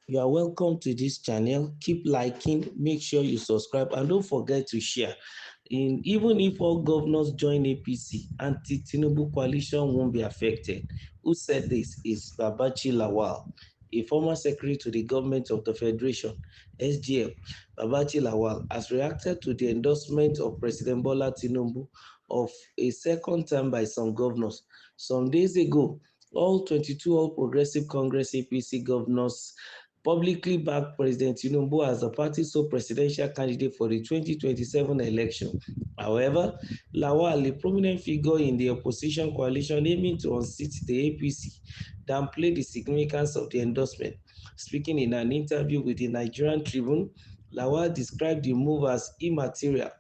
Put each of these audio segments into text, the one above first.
You are welcome to this channel. Keep liking, make sure you subscribe, and don't forget to share. Even if all governors join APC, anti-Tinubu coalition won't be affected. Who said this is Babachi Lawal, a former secretary to the government of the Federation, SGF. Babachi Lawal has reacted to the endorsement of President Bola Tinubu of a second term by some governors. Some days ago, all 22 All Progressive Congress APC governors publicly backed President Tinubu as the party's sole presidential candidate for the 2027 election. However, Lawal, a prominent figure in the opposition coalition aiming to unseat the APC, downplayed the significance of the endorsement. Speaking in an interview with the Nigerian Tribune, Lawal described the move as immaterial.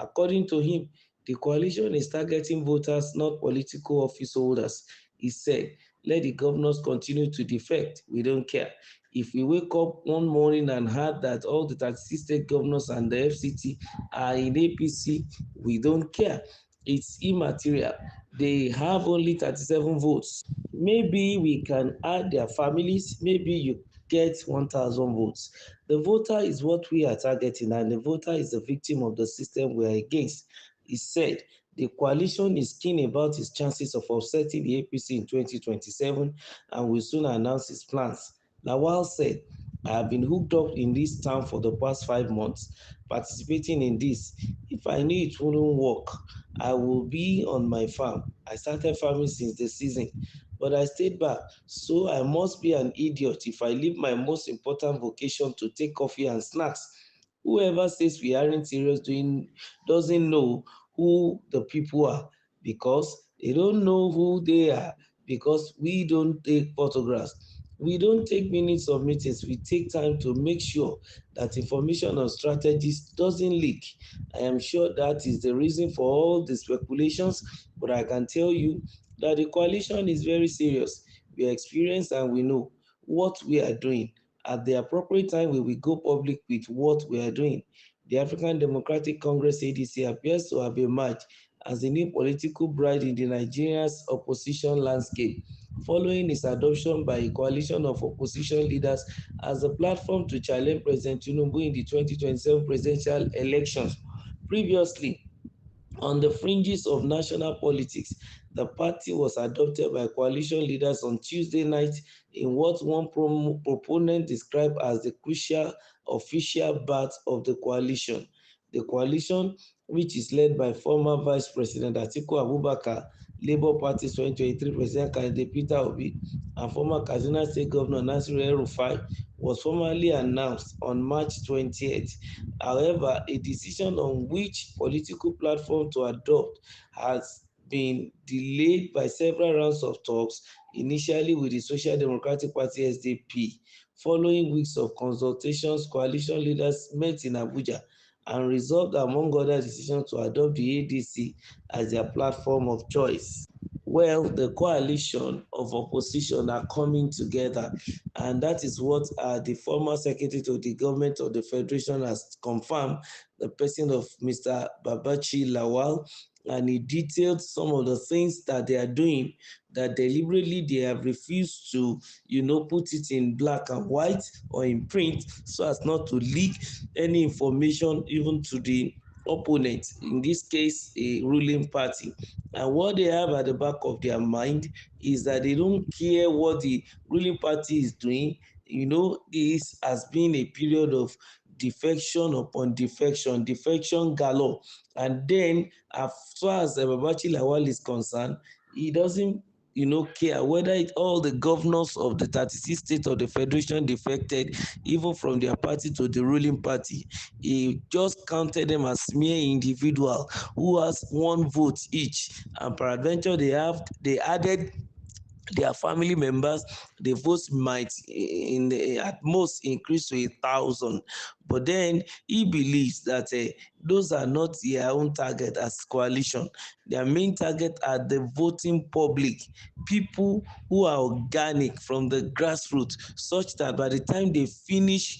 According to him, the coalition is targeting voters, not political office holders. He said, let the governors continue to defect. We don't care. If we wake up one morning and heard that all the 36 state governors and the FCT are in APC, we don't care. It's immaterial. They have only 37 votes. Maybe we can add their families. Maybe you get 1,000 votes. The voter is what we are targeting, and the voter is the victim of the system we are against. He said the coalition is keen about its chances of offsetting the APC in 2027 and will soon announce its plans. Lawal said, I have been hooked up in this town for the past 5 months, participating in this. If I knew it wouldn't work, I will be on my farm. I started farming since the season, but I stayed back. So I must be an idiot if I leave my most important vocation to take coffee and snacks. Whoever says we aren't serious doing doesn't know who the people are, because they don't know who they are, because we don't take photographs. We don't take minutes of meetings. We take time to make sure that information on strategies doesn't leak. I am sure that is the reason for all the speculations, but I can tell you that the coalition is very serious. We are experienced and we know what we are doing. At the appropriate time, we will go public with what we are doing. The African Democratic Congress ADC appears to have emerged as the new political bride in the Nigeria's opposition landscape, following its adoption by a coalition of opposition leaders as a platform to challenge President Tinubu in the 2027 presidential elections. Previously, on the fringes of national politics, the party was adopted by coalition leaders on Tuesday night in what one proponent described as the crucial official birth of the coalition. The coalition, which is led by former Vice President Atiku Abubakar, Labour Party's 2023 president candidate Peter Obi, and former Kaduna State Governor Nasiru El-Rufai, was formally announced on March 20th. However, a decision on which political platform to adopt has been delayed by several rounds of talks, initially with the Social Democratic Party SDP. Following weeks of consultations, coalition leaders met in Abuja and resolved, among other decisions, to adopt the ADC as their platform of choice. Well, the coalition of opposition are coming together, and that is what the former secretary to the government of the federation has confirmed, the person of Mr. Babachi Lawal, and he detailed some of the things that they are doing, that deliberately they have refused to, put it in black and white or in print so as not to leak any information even to the opponent, in this case, a ruling party. And what they have at the back of their mind is that they don't care what the ruling party is doing. This has been a period of defection upon defection, defection galore. And then, as far as Babachi Lawal is concerned, he doesn't care whether all the governors of the 36 states of the federation defected, even from their party to the ruling party. He just counted them as mere individual who has one vote each, and peradventure they added their family members, the votes might at most increase to 1,000. But then he believes that those are not their own target as coalition. Their main target are the voting public, people who are organic from the grassroots, such that by the time they finish,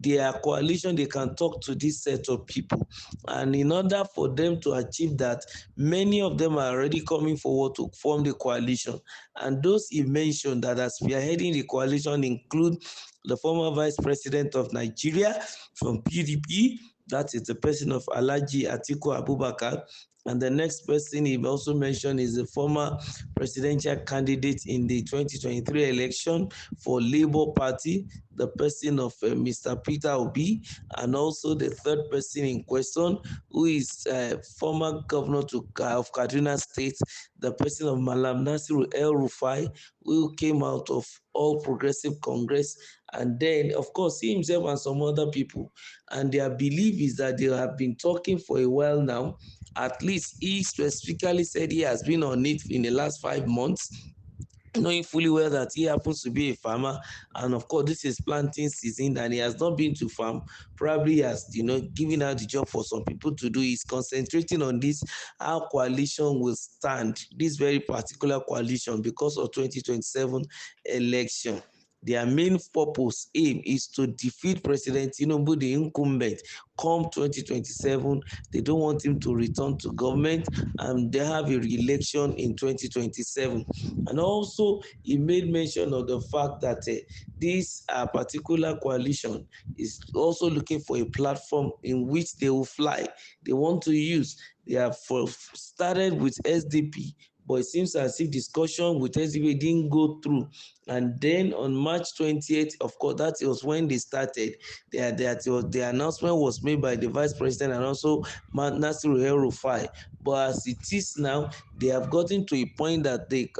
their coalition, they can talk to this set of people. And in order for them to achieve that, many of them are already coming forward to form the coalition. And those he mentioned that has spearheading the coalition include the former Vice President of Nigeria from PDP, that is the person of Alhaji Atiku Abubakar. And the next person he also mentioned is the former presidential candidate in the 2023 election for Labour Party, the person of Mr. Peter Obi, and also the third person in question, who is former governor of Kaduna State, the person of Malam Nasiru El Rufai, who came out of All Progressive Congress, and then, of course, he himself and some other people. And their belief is that they have been talking for a while now. At least he specifically said he has been on it in the last 5 months, knowing fully well that he happens to be a farmer, and of course this is planting season and he has not been to farm. Probably he has given out the job for some people to do. He's concentrating on this, how coalition will stand, this very particular coalition, because of 2027 election. Their main purpose, aim, is to defeat President Tinubu, the incumbent, come 2027. They don't want him to return to government, and they have a re-election in 2027. And also, he made mention of the fact that this particular coalition is also looking for a platform in which they will fly. They want to use. They have started with SDP, but it seems as if discussion with SDP didn't go through. And then on March 28th, of course, that was when they started. The announcement was made by the Vice President and also Nasiru El Rufai. But as it is now, they have gotten to a point that the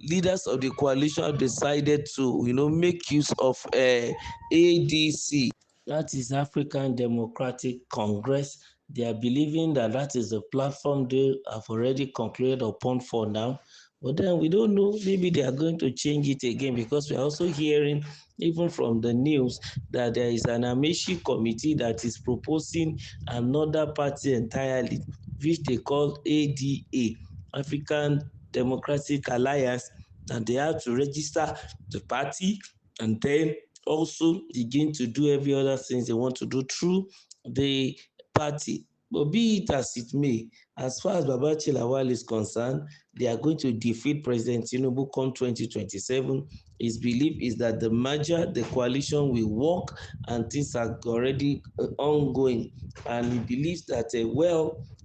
leaders of the coalition have decided to, make use of ADC, that is African Democratic Congress. They are believing that that is the platform they have already concluded upon for now. But then we don't know, maybe they are going to change it again, because we are also hearing, even from the news, that there is an Amechi committee that is proposing another party entirely, which they call ADA, African Democratic Alliance, and they have to register the party and then also begin to do every other things they want to do through the party. But be it as it may, as far as Babachi Lawal is concerned, they are going to defeat President Tinubu come 2027. His belief is that the merger, the coalition will work, and things are already ongoing. And he believes that,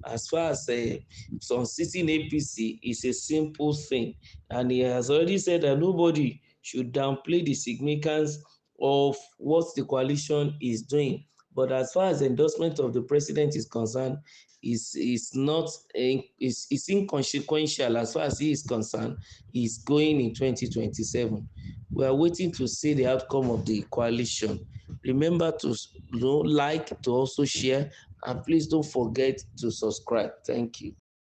as far as some sitting APC is a simple thing. And he has already said that nobody should downplay the significance of what the coalition is doing. But as far as endorsement of the president is concerned, is not is inconsequential. As far as he is concerned, he's going in 2027. We are waiting to see the outcome of the coalition. Remember to like, to also share, and please don't forget to subscribe. Thank you.